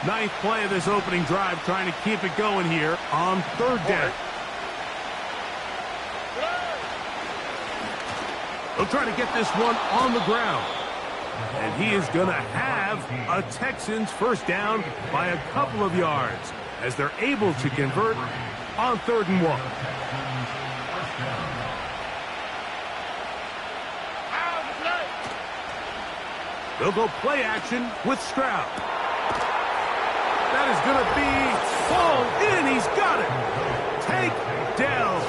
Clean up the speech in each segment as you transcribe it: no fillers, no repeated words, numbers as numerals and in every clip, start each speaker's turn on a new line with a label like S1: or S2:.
S1: Ninth play of this opening drive, trying to keep it going here on third down. He'll try to get this one on the ground. And he is going to have a Texans first down by a couple of yards as they're able to convert on 3rd and 1. They'll go play action with Stroud. That is going to be fall in. He's got it. Take down.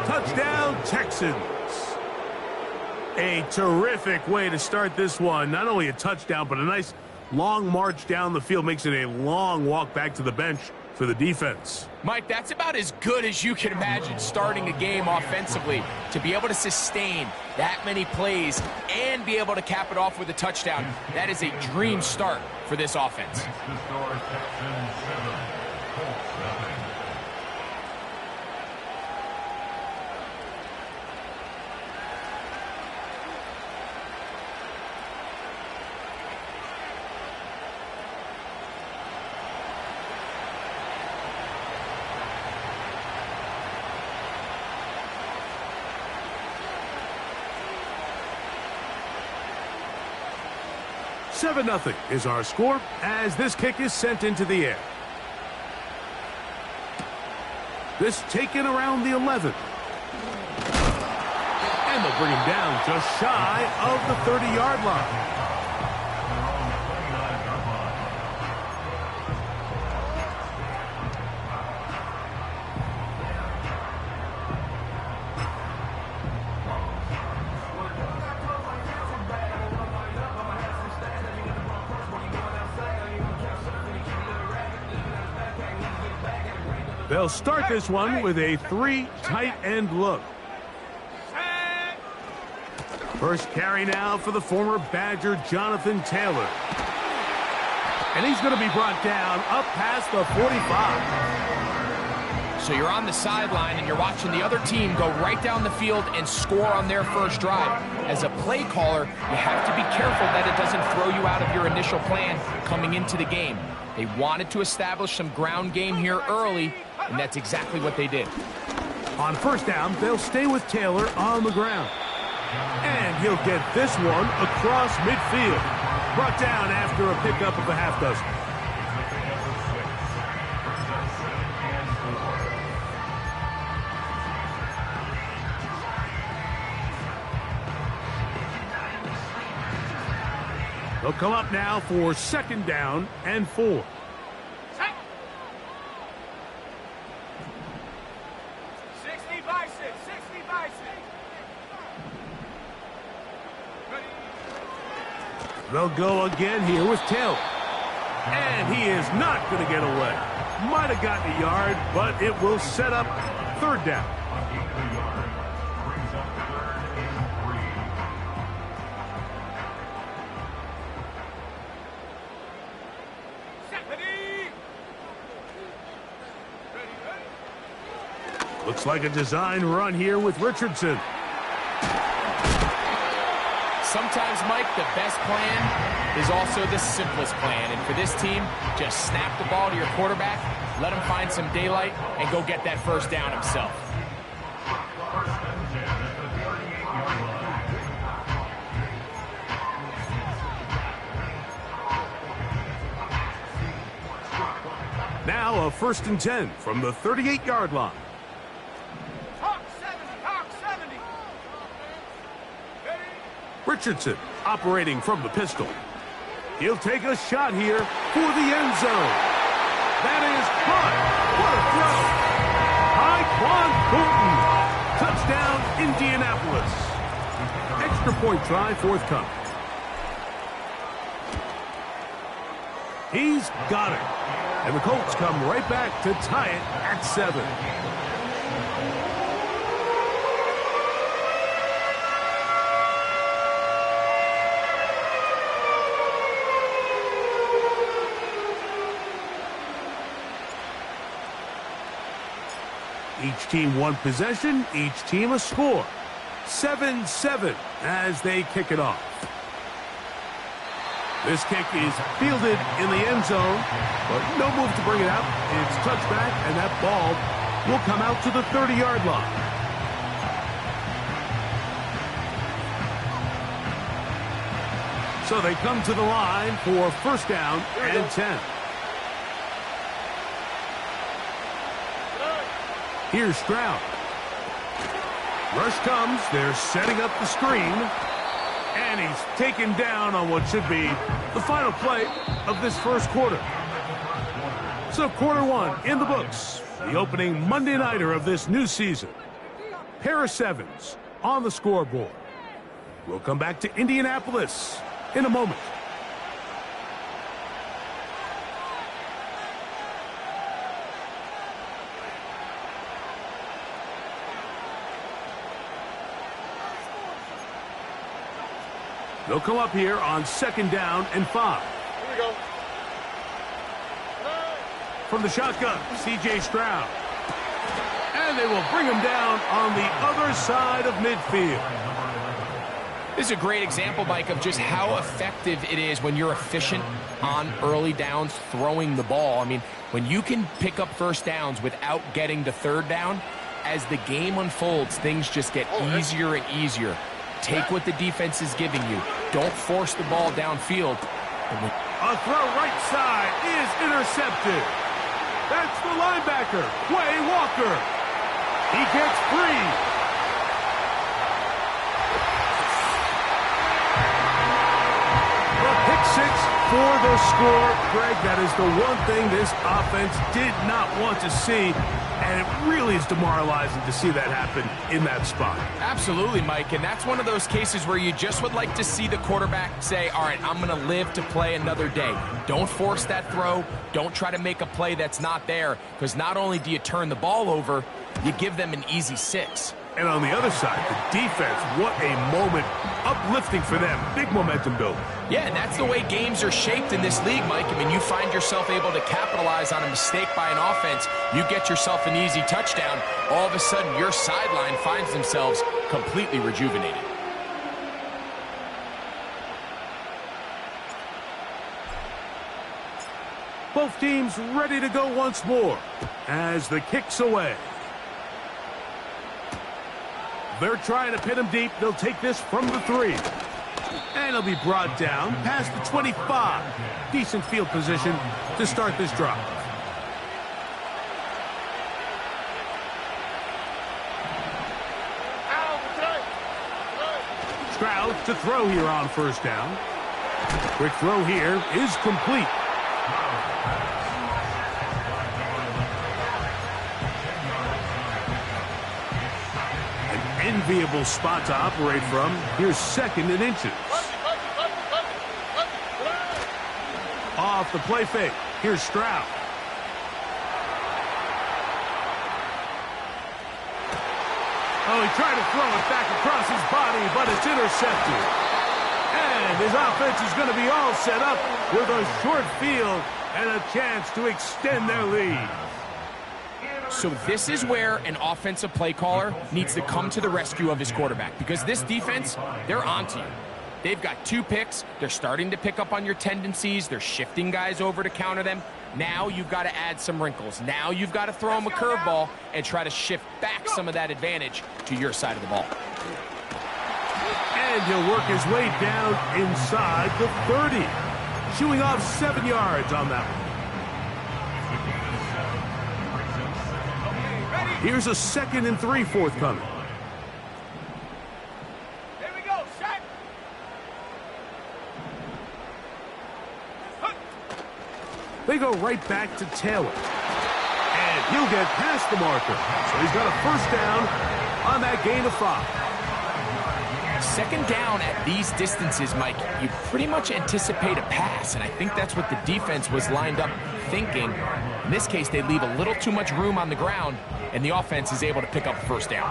S1: Touchdown, Texans. A terrific way to start this one. Not only a touchdown, but a nice long march down the field. Makes it a long walk back to the bench for the defense.
S2: Mike, that's about as good as you can imagine starting a game offensively. To be able to sustain that many plays and be able to cap it off with a touchdown, that is a dream start for this offense.
S1: Seven 0 is our score as this kick is sent into the air. This taken around the 11. And they'll bring him down just shy of the 30-yard line. They'll start this one with a 3 tight end look. First carry now for the former Badger, Jonathan Taylor. And he's going to be brought down up past the 45.
S2: So you're on the sideline and you're watching the other team go right down the field and score on their first drive. As a play caller, you have to be careful that it doesn't throw you out of your initial plan coming into the game. They wanted to establish some ground game here early, and that's exactly what they did.
S1: On first down, they'll stay with Taylor on the ground. And he'll get this one across midfield. Brought down after a pickup of a half dozen. They'll come up now for 2nd down and 4. They'll go again here with Taylor. And he is not going to get away. Might have gotten a yard, but it will set up 3rd down. Looks like a design run here with Richardson.
S2: Sometimes, Mike, the best plan is also the simplest plan. And for this team, just snap the ball to your quarterback, let him find some daylight, and go get that first down himself.
S1: Now a 1st and 10 from the 38-yard line. Richardson operating from the pistol. He'll take a shot here for the end zone. That is caught. What a throw. Tyquan Fulton. Touchdown, Indianapolis. Extra point try forthcoming. He's got it. And the Colts come right back to tie it at 7. Each team one possession, each team a score. 7-7 as they kick it off. This kick is fielded in the end zone, but no move to bring it out. It's touched back, and that ball will come out to the 30-yard line. So they come to the line for first down and 10. Here's Stroud. Rush comes. They're setting up the screen. And he's taken down on what should be the final play of this first quarter. So quarter one in the books. The opening Monday nighter of this new season. Pair of sevens on the scoreboard. We'll come back to Indianapolis in a moment. They'll come up here on second down and 5.
S3: Here we go.
S1: From the shotgun, C.J. Stroud. And they will bring him down on the other side of midfield.
S2: This is a great example, Mike, of just how effective it is when you're efficient on early downs throwing the ball. I mean, when you can pick up first downs without getting the third down, as the game unfolds, things just get easier and easier. Take what the defense is giving you. Don't force the ball downfield.
S1: A throw right side is intercepted. That's the linebacker, Quay Walker. He gets free. The pick six for the score. Greg, that is the one thing this offense did not want to see. And it really is demoralizing to see that happen in that spot.
S2: Absolutely, Mike, and that's one of those cases where you just would like to see the quarterback say, all right, I'm going to live to play another day. Don't force that throw. Don't try to make a play that's not there, because not only do you turn the ball over, you give them an easy 6.
S1: And on the other side, the defense, what a moment. Uplifting for them. Big momentum building.
S2: Yeah, and that's the way games are shaped in this league, Mike. I mean, you find yourself able to capitalize on a mistake by an offense. You get yourself an easy touchdown. All of a sudden, your sideline finds themselves completely rejuvenated.
S1: Both teams ready to go once more as the kick's away. They're trying to pin him deep. They'll take this from the 3. And he'll be brought down past the 25. Decent field position to start this drive. Stroud to throw here on first down. Quick throw here is complete. Enviable spot to operate from. Here's second and inches. Off the play fake. Here's Stroud. Oh, he tried to throw it back across his body, but it's intercepted. And his offense is going to be all set up with a short field and a chance to extend their lead.
S2: So this is where an offensive play caller needs to come to the rescue of his quarterback, because this defense, they're onto you. They've got 2 picks. They're starting to pick up on your tendencies. They're shifting guys over to counter them. Now you've got to add some wrinkles. Now you've got to throw them a curveball and try to shift back some of that advantage to your side of the ball.
S1: And he'll work his way down inside the 30. Chewing off 7 yards on that one. Here's a 2nd and 3 forthcoming.
S3: Here we go, set.
S1: They go right back to Taylor. And he'll get past the marker. So he's got a first down on that gain of 5.
S2: Second down at these distances, Mike, you pretty much anticipate a pass, and I think that's what the defense was lined up thinking. In this case, they leave a little too much room on the ground, and the offense is able to pick up a first down.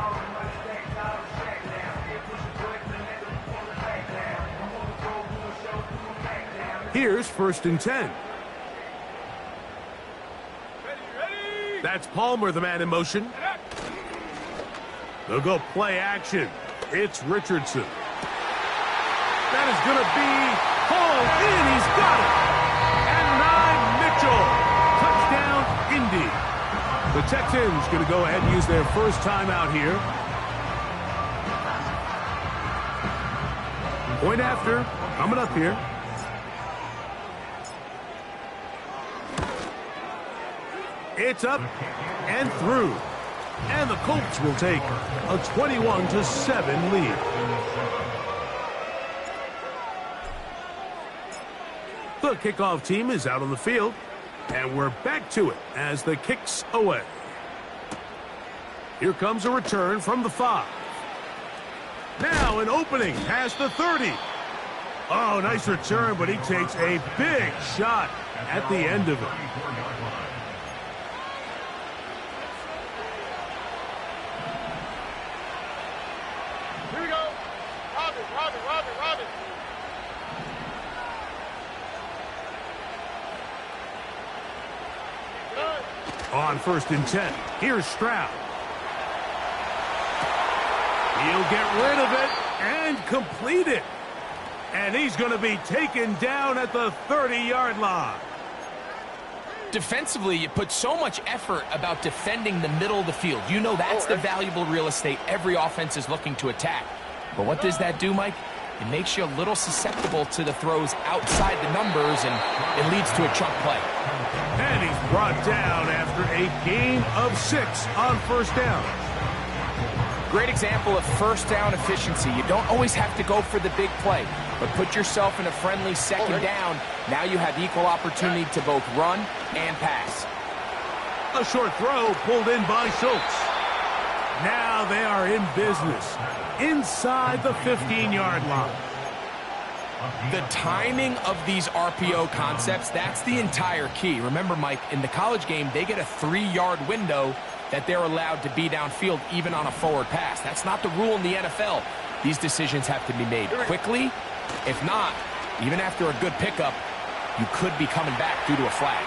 S1: Here's 1st and 10.
S3: Ready.
S1: That's Palmer, the man in motion. They'll go play action. It's Richardson. That is going to be hauled in. He's got it. And Mitchell. Touchdown, Indy. The Texans going to go ahead and use their first timeout here. Point after, coming up here. It's up and through. And the Colts will take a 21-7 lead. The kickoff team is out on the field. And we're back to it as the kick's away. Here comes a return from the 5. Now an opening past the 30. Oh, nice return, but he takes a big shot at the end of it.
S3: Here we go. Robin.
S1: On 1st and 10, here's Stroud. He'll get rid of it and complete it. And he's going to be taken down at the 30-yard line.
S2: Defensively, you put so much effort about defending the middle of the field. You know that's the valuable real estate every offense is looking to attack. But what does that do, Mike? It makes you a little susceptible to the throws outside the numbers, and it leads to a chunk play.
S1: And he's brought down after a gain of 6 on 1st down.
S2: Great example of first down efficiency. You don't always have to go for the big play, but put yourself in a friendly second down. Now you have equal opportunity to both run and pass.
S1: A short throw pulled in by Schultz. Now they are in business inside the 15-yard line.
S2: The timing of these RPO concepts, that's the entire key. Remember, Mike, in the college game, they get a 3-yard window that they're allowed to be downfield even on a forward pass. That's not the rule in the NFL. These decisions have to be made quickly. If not, even after a good pickup, you could be coming back due to a flag.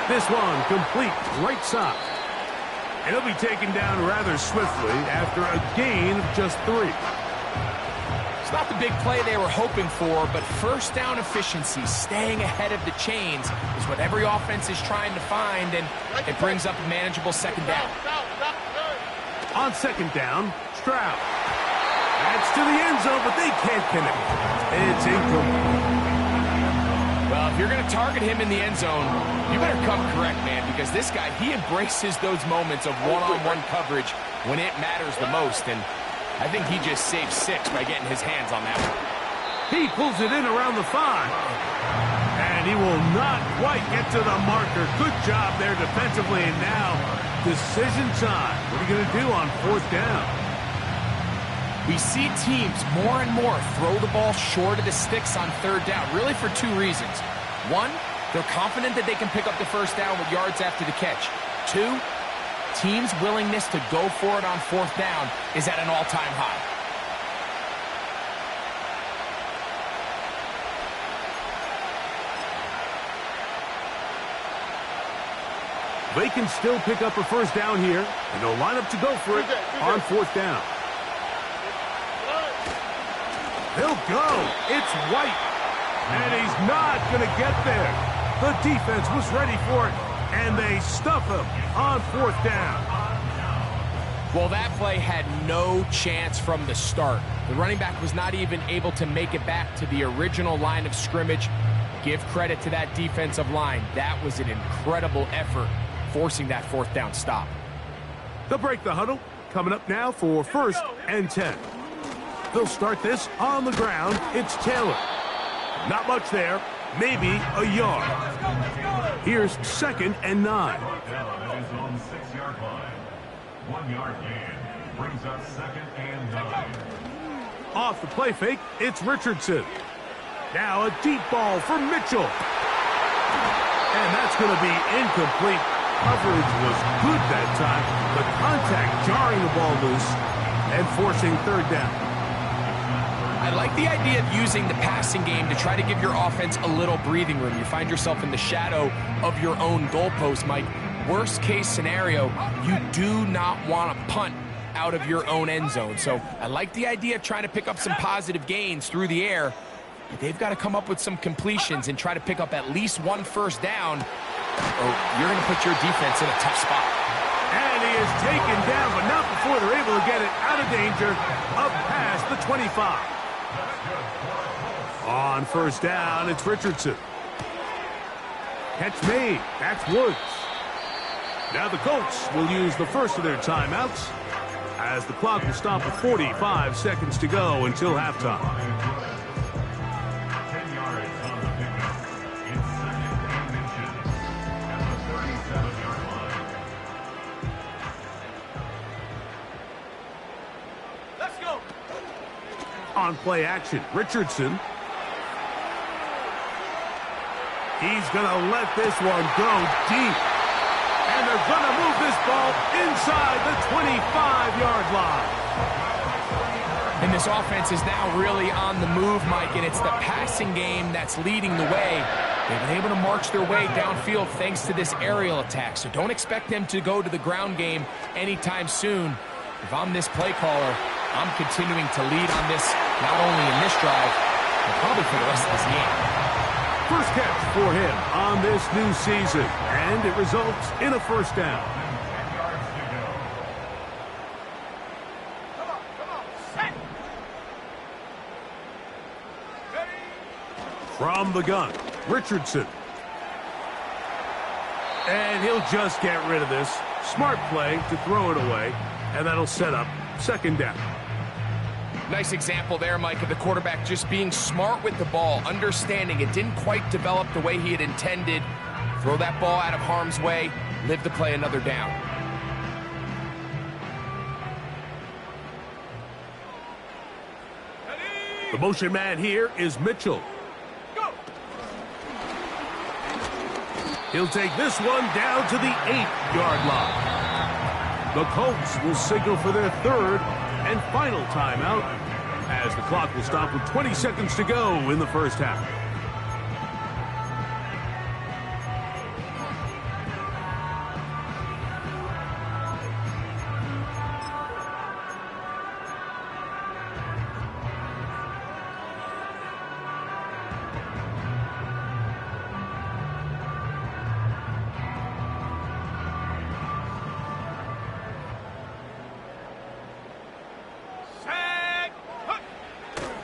S1: This one complete right side. And he'll be taken down rather swiftly after a gain of just 3.
S2: It's not the big play they were hoping for, but first down efficiency, staying ahead of the chains, is what every offense is trying to find, and it brings up a manageable second down.
S1: On 2nd down, Stroud. That's to the end zone, but they can't connect. It's incomplete.
S2: Well, if you're going to target him in the end zone, you better come correct, man, because this guy, he embraces those moments of one-on-one coverage when it matters the most, and I think he just saved 6 by getting his hands on that one.
S1: He pulls it in around the 5. And he will not quite get to the marker. Good job there defensively, and now decision time. What are you going to do on 4th down?
S2: We see teams more and more throw the ball short of the sticks on 3rd down, really for 2 reasons. 1, they're confident that they can pick up the first down with yards after the catch. 2, teams' willingness to go for it on 4th down is at an all-time high.
S1: They can still pick up a first down here, and they'll line up to go for it on 4th down. He'll go. It's White. And he's not going to get there. The defense was ready for it, and they stuff him on 4th down.
S2: Well, that play had no chance from the start. The running back was not even able to make it back to the original line of scrimmage. Give credit to that defensive line. That was an incredible effort, forcing that 4th down stop.
S1: They'll break the huddle. Coming up now for 1st and 10. They'll start this on the ground. It's Taylor. Not much there. Maybe a yard. Here's 2nd and 9.
S4: 1-yard gain brings up 2nd and 9.
S1: Off the play fake, it's Richardson. Now a deep ball for Mitchell. And that's going to be incomplete. Coverage was good that time. The contact jarring the ball loose and forcing 3rd down.
S2: I like the idea of using the passing game to try to give your offense a little breathing room. You find yourself in the shadow of your own goalpost, Mike. Worst case scenario, you do not want to punt out of your own end zone. So I like the idea of trying to pick up some positive gains through the air. But they've got to come up with some completions and try to pick up at least one first down, or you're going to put your defense in a tough spot.
S1: And he is taken down, but not before they're able to get it out of danger, up past the 25. On first down, it's Richardson. Catch made. That's Woods. Now the Colts will use the first of their timeouts as the clock will stop with 45 seconds to go until halftime.
S4: 10 yards on the pickup. It's second and inches at the 37-yard line.
S3: Let's go.
S1: On play action, Richardson. He's going to let this one go deep. And they're going to move this ball inside the 25-yard line.
S2: And this offense is now really on the move, Mike, and it's the passing game that's leading the way. They've been able to march their way downfield thanks to this aerial attack, so don't expect them to go to the ground game anytime soon. If I'm this play caller, I'm continuing to lead on this, not only in this drive, but probably for the rest of this game.
S1: First catch for him on this new season, and it results in a first down.
S4: 10 yards to go.
S3: Come on, set. Ready.
S1: From the gun, Richardson. And he'll just get rid of this. Smart play to throw it away, and that'll set up second down.
S2: Nice example there, Mike, of the quarterback just being smart with the ball, understanding it didn't quite develop the way he had intended. Throw that ball out of harm's way, live to play another down.
S1: The motion man here is Mitchell.
S3: Go.
S1: He'll take this one down to the 8-yard line. The Colts will signal for their third and final timeout as the clock will stop with 20 seconds to go in the first half.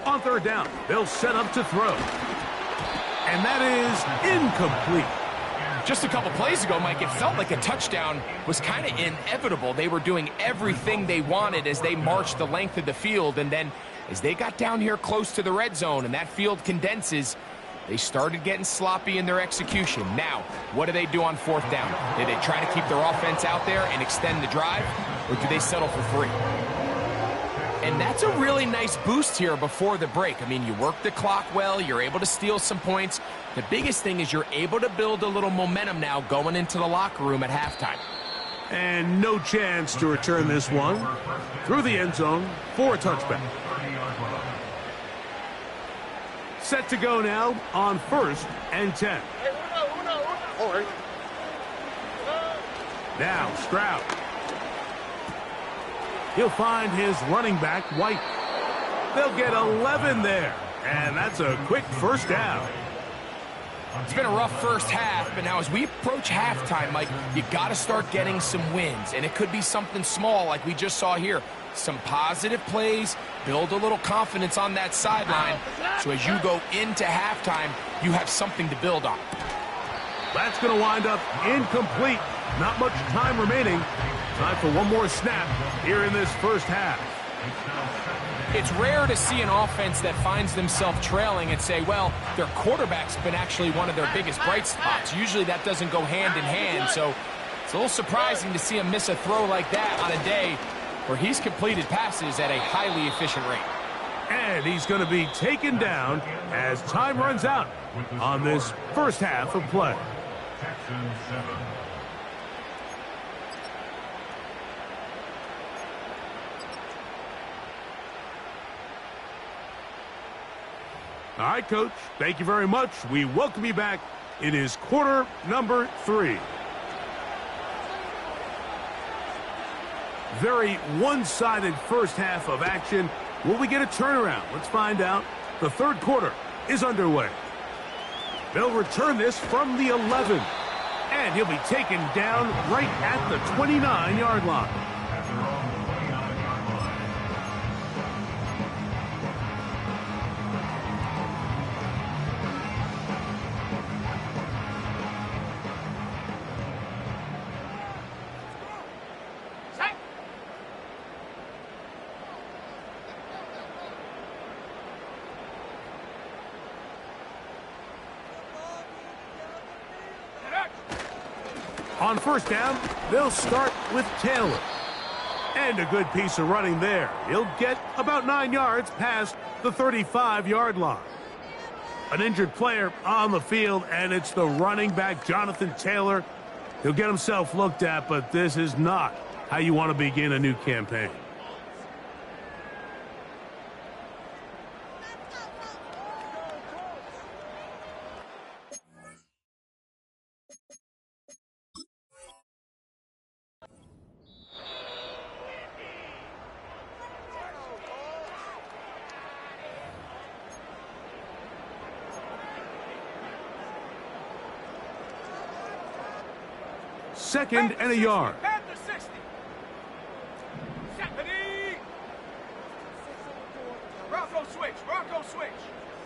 S1: On third down, they'll set up to throw. And that is incomplete.
S2: Just a couple plays ago, Mike, it felt like a touchdown was kind of inevitable. They were doing everything they wanted as they marched the length of the field, and then as they got down here close to the red zone and that field condenses, they started getting sloppy in their execution. Now, what do they do on fourth down? Do they try to keep their offense out there and extend the drive, or do they settle for free? And that's a really nice boost here before the break. I mean, you work the clock well, you're able to steal some points. The biggest thing is you're able to build a little momentum now going into the locker room at halftime.
S1: And no chance to return this one through the end zone for a touchback. Set to go now on first and 10.
S3: Hey, uno. All right.
S1: Now Stroud. He'll find his running back, White. They'll get 11 there, and that's a quick first down.
S2: It's been a rough first half, but now as we approach halftime, Mike, you got to start getting some wins, and it could be something small like we just saw here. Some positive plays, build a little confidence on that sideline, so as you go into halftime, you have something to build on.
S1: That's going to wind up incomplete. Not much time remaining. Time for one more snap here in this first half.
S2: It's rare to see an offense that finds themselves trailing and say, well, their quarterback's been actually one of their biggest bright spots. Usually that doesn't go hand in hand, so it's a little surprising to see him miss a throw like that on a day where he's completed passes at a highly efficient rate.
S1: And he's going to be taken down as time runs out on this first half of play.
S4: Texans 7.
S1: All right, Coach, thank you very much. We welcome you back. It is quarter number 3. Very one-sided first half of action. Will we get a turnaround? Let's find out. The third quarter is underway. They'll return this from the 11. And he'll be taken down right at the 29-yard line. On first down, they'll start with Taylor. And a good piece of running there. He'll get about 9 yards past the 35-yard line. An injured player on the field, and it's the running back, Jonathan Taylor. He'll get himself looked at, but this is not how you want to begin a new campaign. Second and a yard.
S3: Panther 60. Stephanie. Bronco switch. Bronco switch.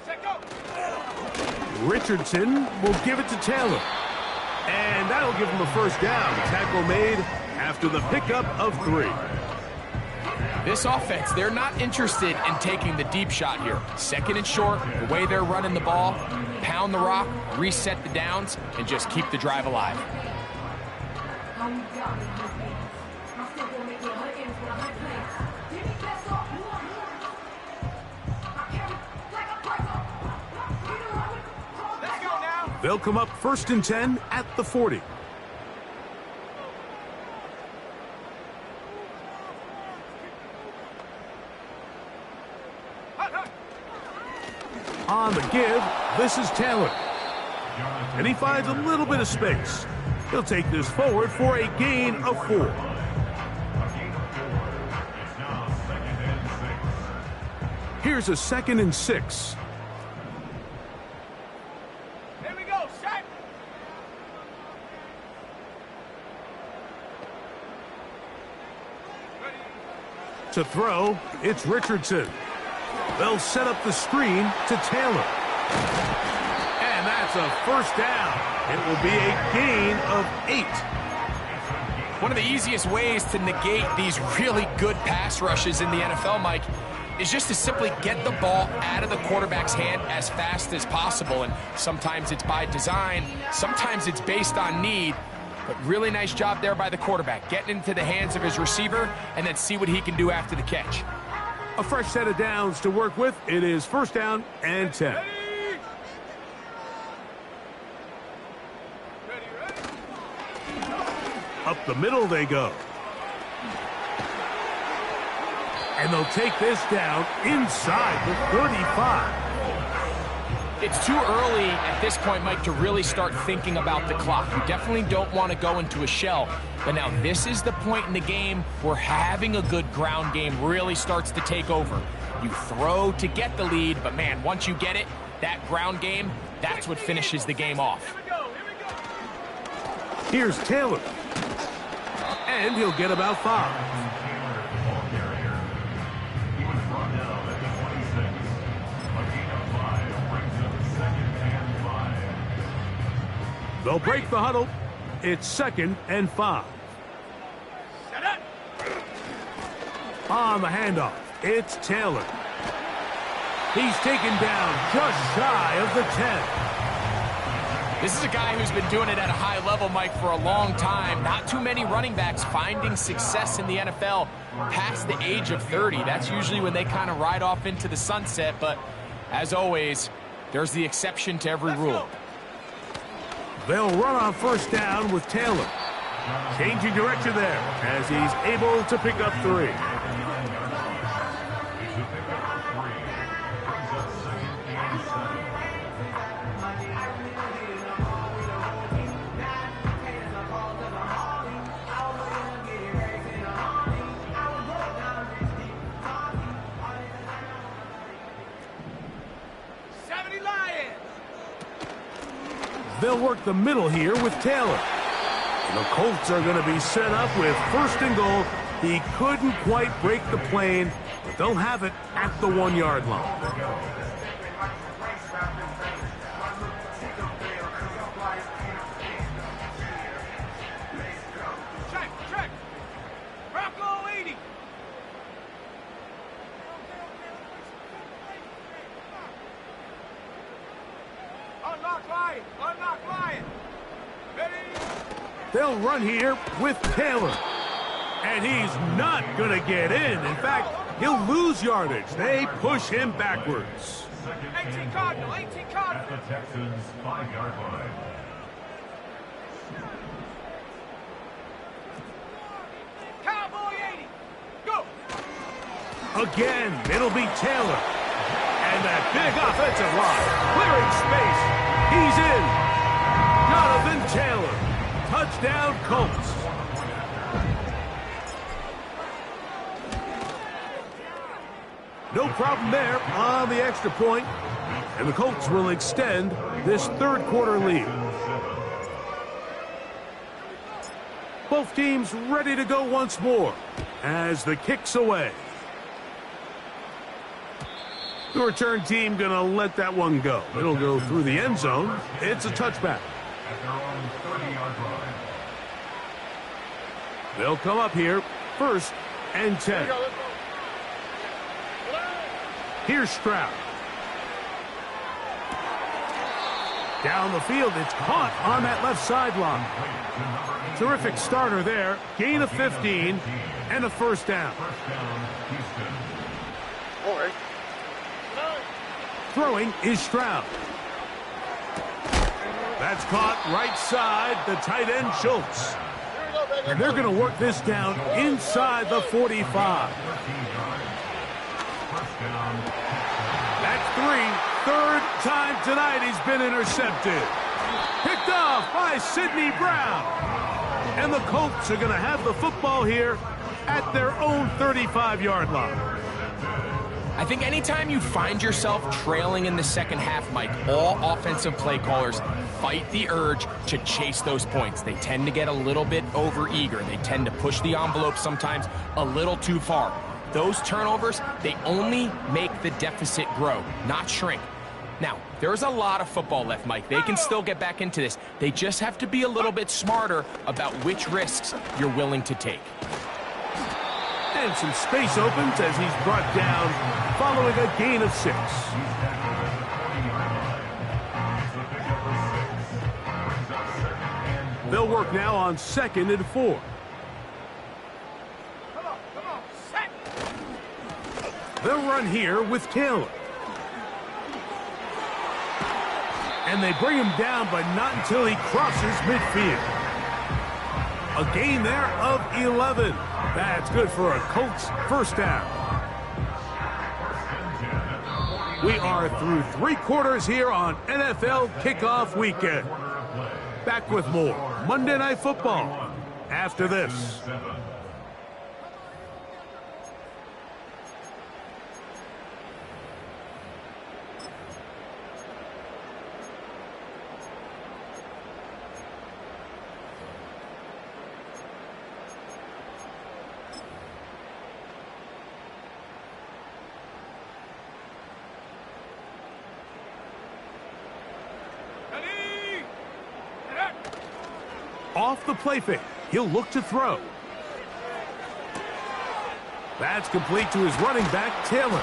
S3: Set go.
S1: Richardson will give it to Taylor. And that'll give him a first down. Tackle made after the pickup of 3.
S2: This offense, they're not interested in taking the deep shot here. Second and short, the way they're running the ball, pound the rock, reset the downs, and just keep the drive alive.
S1: They'll come up first and 10 at the 40. On the give, this is Taylor. And he finds a little bit of space. He'll take this forward for a gain of 4. Here's a 2nd and 6.
S3: Here we go. Set.
S1: To throw, it's Richardson. They'll set up the screen to Taylor. And that's a first down. It will be a gain of 8.
S2: One of the easiest ways to negate these really good pass rushes in the NFL, Mike, is just to simply get the ball out of the quarterback's hand as fast as possible. And sometimes it's by design, sometimes it's based on need. But really nice job there by the quarterback, getting into the hands of his receiver and then see what he can do after the catch.
S1: A fresh set of downs to work with. It is first down and 10. Up the middle they go. And they'll take this down inside the 35.
S2: It's too early at this point, Mike, to really start thinking about the clock. You definitely don't want to go into a shell. But now this is the point in the game where having a good ground game really starts to take over. You throw to get the lead, but man, once you get it, that ground game, that's what finishes the game off.
S1: Here's Taylor. And he'll get about 5. They'll break the huddle. It's 2nd and 5. On the handoff, it's Taylor. He's taken down just shy of the 10.
S2: This is a guy who's been doing it at a high level, Mike, for a long time. Not too many running backs finding success in the NFL past the age of 30. That's usually when they kind of ride off into the sunset. But as always, there's the exception to every rule.
S1: They'll run on first down with Taylor. Changing direction there as he's able to pick up 3. They'll work the middle here with Taylor. And the Colts are going to be set up with 1st and goal. He couldn't quite break the plane, but they'll have it at the 1-yard line.
S3: Check. Bronco 80. Unlock line. Ready?
S1: They'll run here with Taylor. And he's not going to get in. In fact, he'll lose yardage. They push him backwards.
S3: 18 Cardinal.
S4: At the Texans' 5-yard line.
S3: Cowboy 80. Go.
S1: Again, it'll be Taylor. And that big offensive line, clearing space. He's in. Jonathan Taylor. Touchdown, Colts. No problem there on the extra point. And the Colts will extend this 3rd quarter lead. Both teams ready to go once more as the kick's away. The return team going to let that one go. It'll go through the end zone. It's a touchback.
S4: At their own 30-yard line.
S1: They'll come up here 1st and 10. Here's Stroud. Down the field, it's caught on that left sideline. Terrific starter there. Gain of 15 and a 1st down. Throwing is Stroud. That's caught right side, the tight end Schultz. And they're going to work this down inside the 45. That's 3rd time tonight he's been intercepted. Picked off by Sidney Brown. And the Colts are going to have the football here at their own 35-yard line.
S2: I think anytime you find yourself trailing in the second half, Mike, all offensive play callers fight the urge to chase those points. They tend to get a little bit overeager. They tend to push the envelope sometimes a little too far. Those turnovers, they only make the deficit grow, not shrink. Now, there's a lot of football left, Mike. They can still get back into this. They just have to be a little bit smarter about which risks you're willing to take.
S1: And some space opens as he's brought down following a gain of 6. They'll work now on 2nd and 4.
S3: Come on. Set.
S1: They'll run here with Taylor. And they bring him down, but not until he crosses midfield. A gain there of 11. That's good for a Colts 1st down. We are through 3 quarters here on NFL Kickoff Weekend. Back with more Monday Night Football after this. Off the play fake. He'll look to throw. That's complete to his running back, Taylor.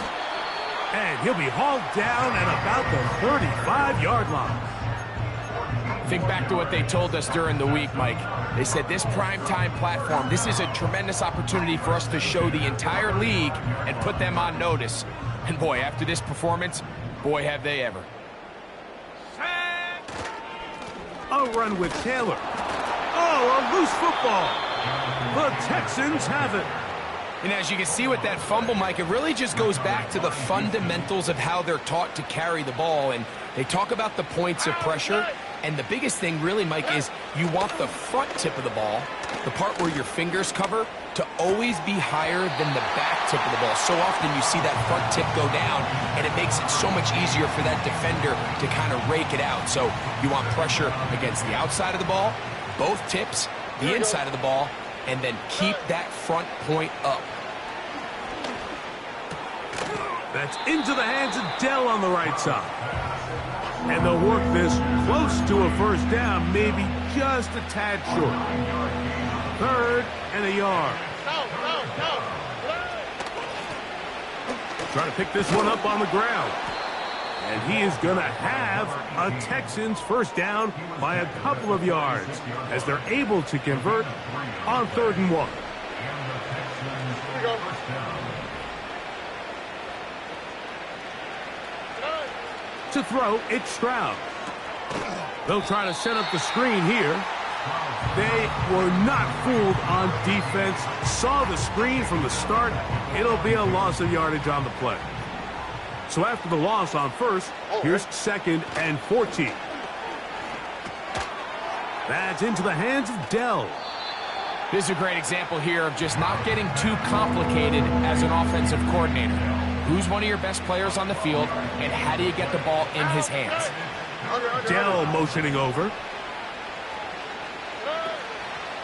S1: And he'll be hauled down at about the 35-yard line.
S2: Think back to what they told us during the week, Mike. They said this primetime platform, this is a tremendous opportunity for us to show the entire league and put them on notice. And boy, after this performance, boy, have they ever.
S1: A run with Taylor. Oh, a loose football. The Texans have it.
S2: And as you can see with that fumble, Mike, it really just goes back to the fundamentals of how they're taught to carry the ball. And they talk about the points of pressure. And the biggest thing really, Mike, is you want the front tip of the ball the part where your fingers cover, to always be higher than the back tip of the ball. So often you see that front tip go down, and it makes it so much easier for that defender to kind of rake it out. So you want pressure against the outside of the ball, both tips, the inside of the ball, and then keep that front point up.
S1: That's into the hands of Dell on the right side. And they'll work this close to a first down, maybe just a tad short. 3rd and a yard. Trying to pick this one up on the ground. And he is going to have a Texans first down by a couple of yards as they're able to convert on 3rd and 1. To throw, it's Stroud. They'll try to set up the screen here. They were not fooled on defense. Saw the screen from the start. It'll be a loss of yardage on the play. So after the loss on 1st, here's 2nd and 14. That's into the hands of Dell.
S2: This is a great example here of just not getting too complicated as an offensive coordinator. Who's one of your best players on the field, and how do you get the ball in his hands?
S1: Dell motioning over.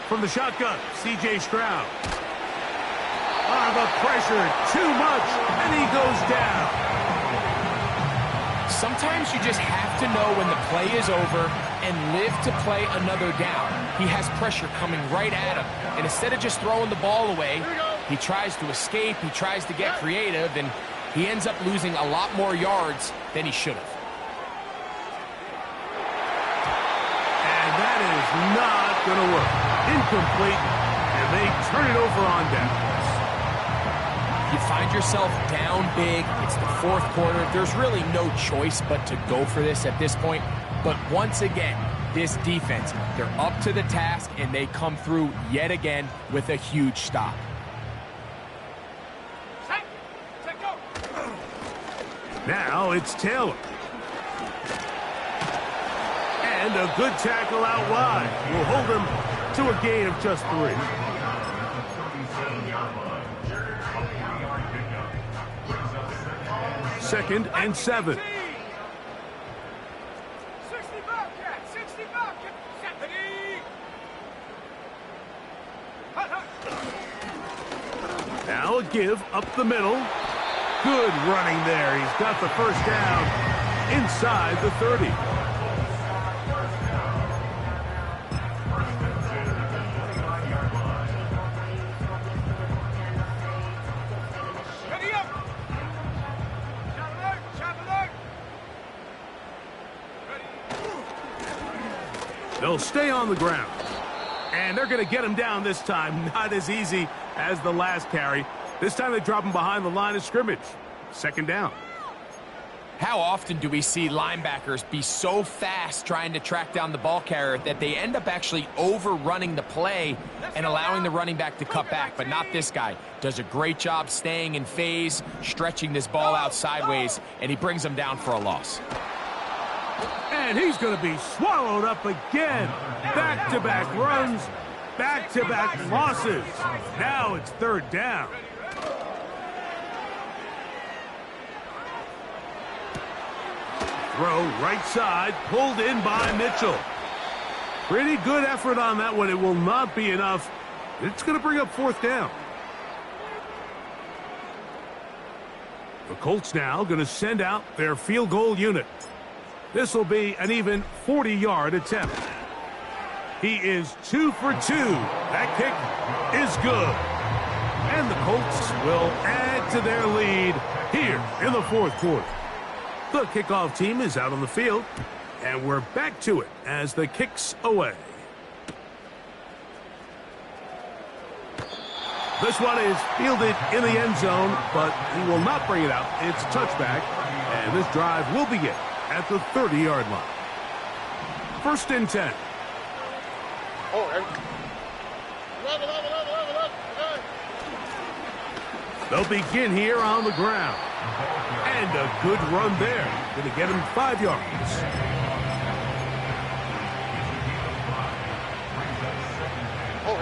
S1: From the shotgun, C.J. Stroud. The pressure, too much, and he goes down.
S2: Sometimes you just have to know when the play is over and live to play another down. He has pressure coming right at him, and instead of just throwing the ball away, he tries to escape, he tries to get creative, and he ends up losing a lot more yards than he should have.
S1: And that is not going to work. Incomplete, and they turn it over on downs.
S2: You find yourself down big. It's the 4th quarter. There's really no choice but to go for this at this point. But once again, this defense, they're up to the task, and they come through yet again with a huge stop.
S1: Now it's Taylor. And a good tackle out wide will hold him to a gain of just 3. Second and 7.
S3: 60 Bobcat, 60 Bobcat, 70.
S1: Now a give up the middle. Good running there. He's got the first down inside the 30.
S3: Ready up. Shot alert. Ready.
S1: They'll stay on the ground. And they're going to get him down this time. Not as easy as the last carry. This time they drop him behind the line of scrimmage. 2nd down.
S2: How often do we see linebackers be so fast trying to track down the ball carrier that they end up actually overrunning the play and allowing the running back to cut back? But not this guy. Does a great job staying in phase, stretching this ball out sideways, and he brings him down for a loss.
S1: And he's going to be swallowed up again. Back-to-back runs, back-to-back losses. Now it's 3rd down. Throw right side, pulled in by Mitchell. Pretty good effort on that one. It will not be enough. It's going to bring up 4th down. The Colts now going to send out their field goal unit. This will be an even 40-yard attempt. He is 2 for 2. That kick is good. And the Colts will add to their lead here in the 4th quarter. The kickoff team is out on the field, and we're back to it as the kick's away. This one is fielded in the end zone, but he will not bring it out. It's a touchback, and this drive will begin at the 30-yard line. 1st and 10. They'll begin here on the ground. And a good run there. Going to get him 5 yards.
S3: Oh,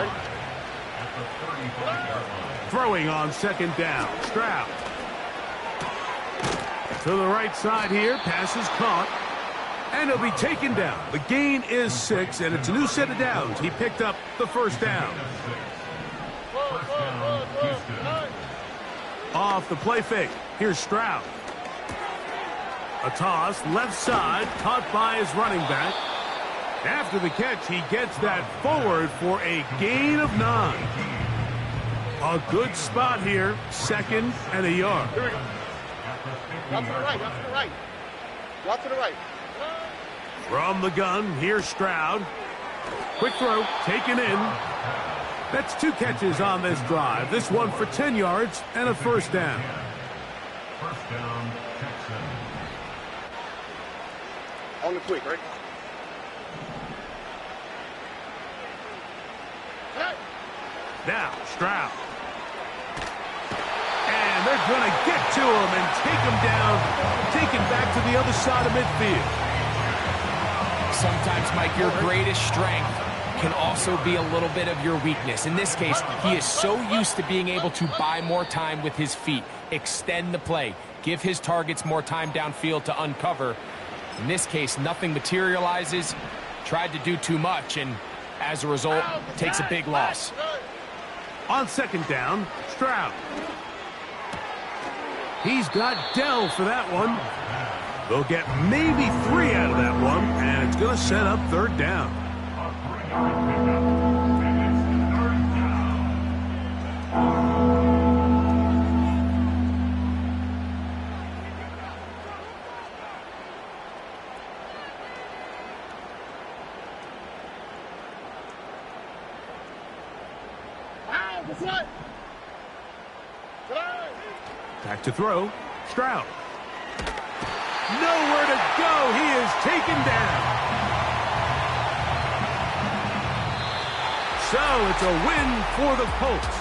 S4: the 35-yard line.
S1: Throwing on second down. Stroud. To the right side here. Pass is caught. And he'll be taken down. The gain is 6, and it's a new set of downs. He picked up the first down.
S4: First down, Houston.
S1: Off the play fake. Here's Stroud. A toss, left side, caught by his running back. After the catch, he gets that forward for a gain of 9. A good spot here, 2nd and a yard.
S5: Here we go. Out to the right, out to the right. Out to the right.
S1: From the gun, here's Stroud. Quick throw, taken in. That's 2 catches on this drive. This one for 10 yards and a first down.
S4: First down, Texans.
S5: On the quick, right?
S1: Now, Stroud. And they're going to get to him and take him down, take him back to the other side of midfield.
S2: Sometimes, Mike, your greatest strength can also be a little bit of your weakness. In this case, he is so used to being able to buy more time with his feet, extend the play, give his targets more time downfield to uncover. In this case, nothing materializes, tried to do too much, and as a result, takes a big loss.
S1: On second down, Stroud. He's got Dell for that one. They'll get maybe 3 out of that one, and it's going to set up third down. Back to throw. Stroud. Nowhere to go. He is taken down. So it's a win for the Colts.